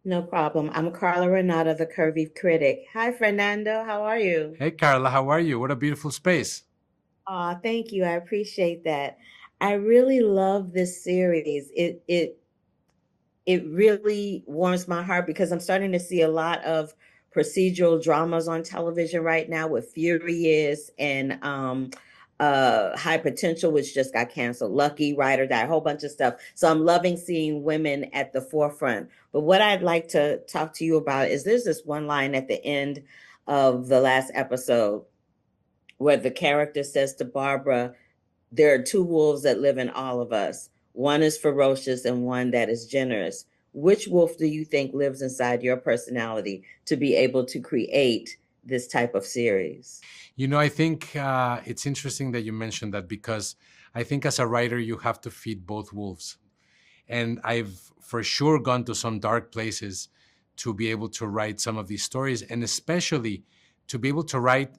No problem. I'm Carla Renata, the Curvy Critic. Hi, Fernando. How are you? Hey Carla, how are you? What a beautiful space. Aw, thank you. I appreciate that. I really love this series. It really warms my heart because I'm starting to see a lot of procedural dramas on television right now with Furious and High Potential, which just got canceled, Lucky, Ride or Die, a whole bunch of stuff. So I'm loving seeing women at the forefront. But what I'd like to talk to you about is there's this one line at the end of the last episode where the character says to Barbara, there are two wolves that live in all of us. One is ferocious and one that is generous. Which wolf do you think lives inside your personality to be able to create this type of series? I think it's interesting that you mentioned that because I think as a writer, you have to feed both wolves. And I've for sure gone to some dark places to be able to write some of these stories, and especially to be able to write,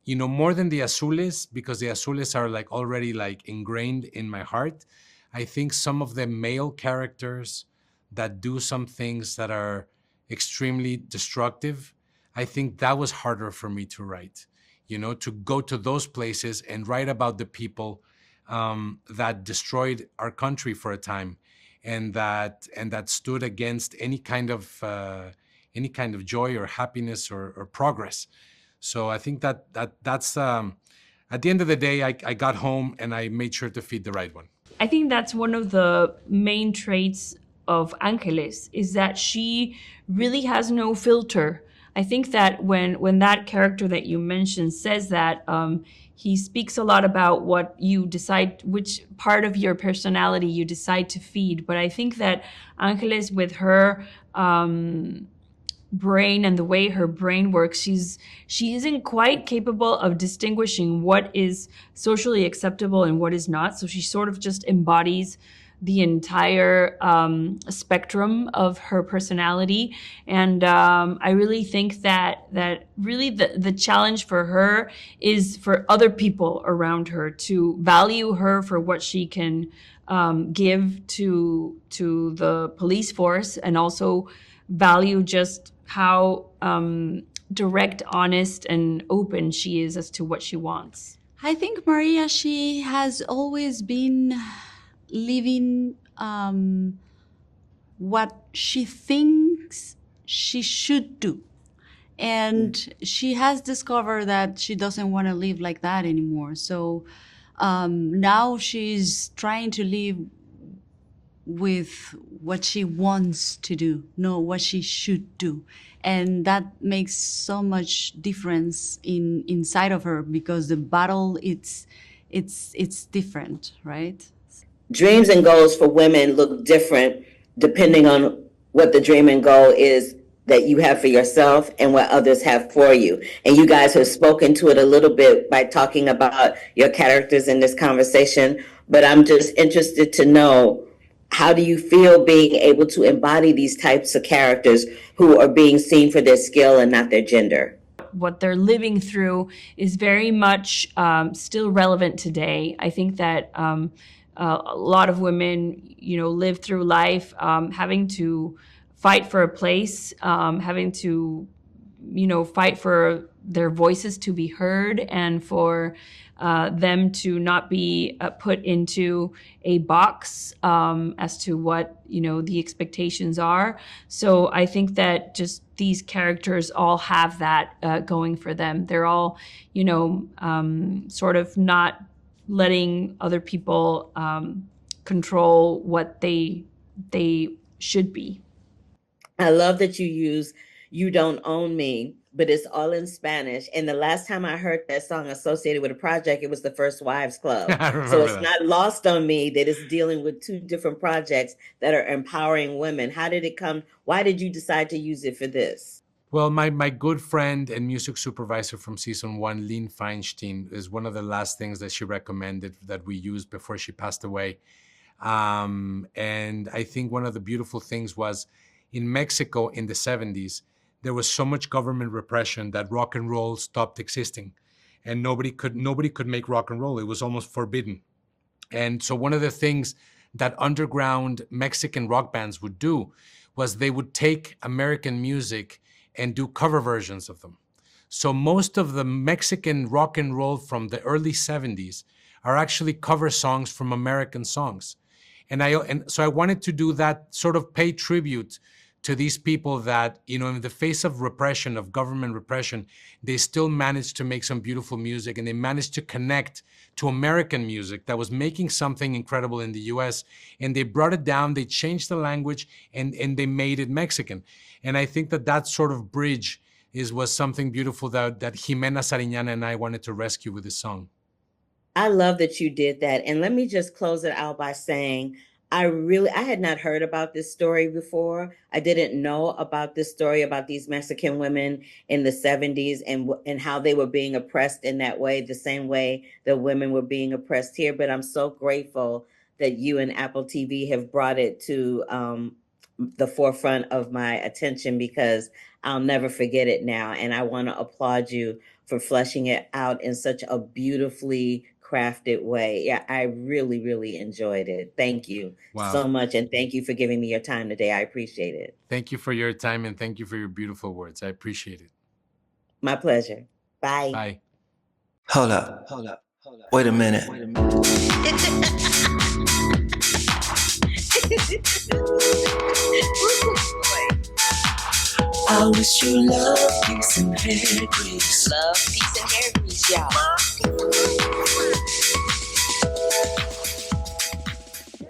more than the Azules, because the Azules are like already like ingrained in my heart. I think some of the male characters that do some things that are extremely destructive, I think that was harder for me to write, to go to those places and write about the people that destroyed our country for a time, and that stood against any kind of joy or happiness or progress. So I think that's at the end of the day, I got home and I made sure to feed the right one. I think that's one of the main traits of Angeles is that she really has no filter. I think that when that character that you mentioned says that, he speaks a lot about what you decide, which part of your personality you decide to feed. But I think that Angeles, with her brain and the way her brain works, she isn't quite capable of distinguishing what is socially acceptable and what is not. So she sort of just embodies the entire spectrum of her personality. And I really think that really the challenge for her is for other people around her to value her for what she can give to the police force, and also value just how direct, honest, and open she is as to what she wants. I think Maria, she has always been living what she thinks she should do. And she has discovered that she doesn't want to live like that anymore. So now she's trying to live with what she wants to do, not what she should do. And that makes so much difference inside of her, because the battle, it's different, right? Dreams and goals for women look different depending on what the dream and goal is that you have for yourself and what others have for you. And you guys have spoken to it a little bit by talking about your characters in this conversation, but I'm just interested to know, how do you feel being able to embody these types of characters who are being seen for their skill and not their gender? What they're living through is very much still relevant today. I think that a lot of women, live through life having to fight for a place, having to, fight for their voices to be heard, and for them to not be put into a box as to what, the expectations are. So I think that just these characters all have that going for them. They're all, sort of not letting other people control what they should be. I love that you use You Don't Own Me, but it's all in Spanish. And the last time I heard that song associated with a project, it was the First Wives Club. I So remember it's that. not lost on me that it's dealing with two different projects that are empowering women. How did it come? Why did you decide to use it for this? Well, my good friend and music supervisor from season one, Lynn Feinstein, is one of the last things that she recommended that we used before she passed away. And I think one of the beautiful things was in Mexico in the 70s, there was so much government repression that rock and roll stopped existing, and nobody could make rock and roll. It was almost forbidden. And so one of the things that underground Mexican rock bands would do was they would take American music and do cover versions of them. So most of the Mexican rock and roll from the early 70s are actually cover songs from American songs. And so I wanted to do that, sort of pay tribute to these people that, in the face of repression, of government repression, they still managed to make some beautiful music, and they managed to connect to American music that was making something incredible in the US. And they brought it down, they changed the language, and they made it Mexican. And I think that sort of bridge was something beautiful that Jimena Sariñana and I wanted to rescue with this song. I love that you did that. And let me just close it out by saying, I had not heard about this story before. I didn't know about this story about these Mexican women in the 70s and how they were being oppressed in that way, the same way that women were being oppressed here. But I'm so grateful that you and Apple TV have brought it to the forefront of my attention, because I'll never forget it now. And I want to applaud you for fleshing it out in such a beautifully crafted way. Yeah, I really, really enjoyed it. Thank you so much. And thank you for giving me your time today. I appreciate it. Thank you for your time, and thank you for your beautiful words. I appreciate it. My pleasure. Bye. Bye. Hold up. Wait a minute. I wish you love, peace, and hair grease. Love, peace, and hair grease, y'all.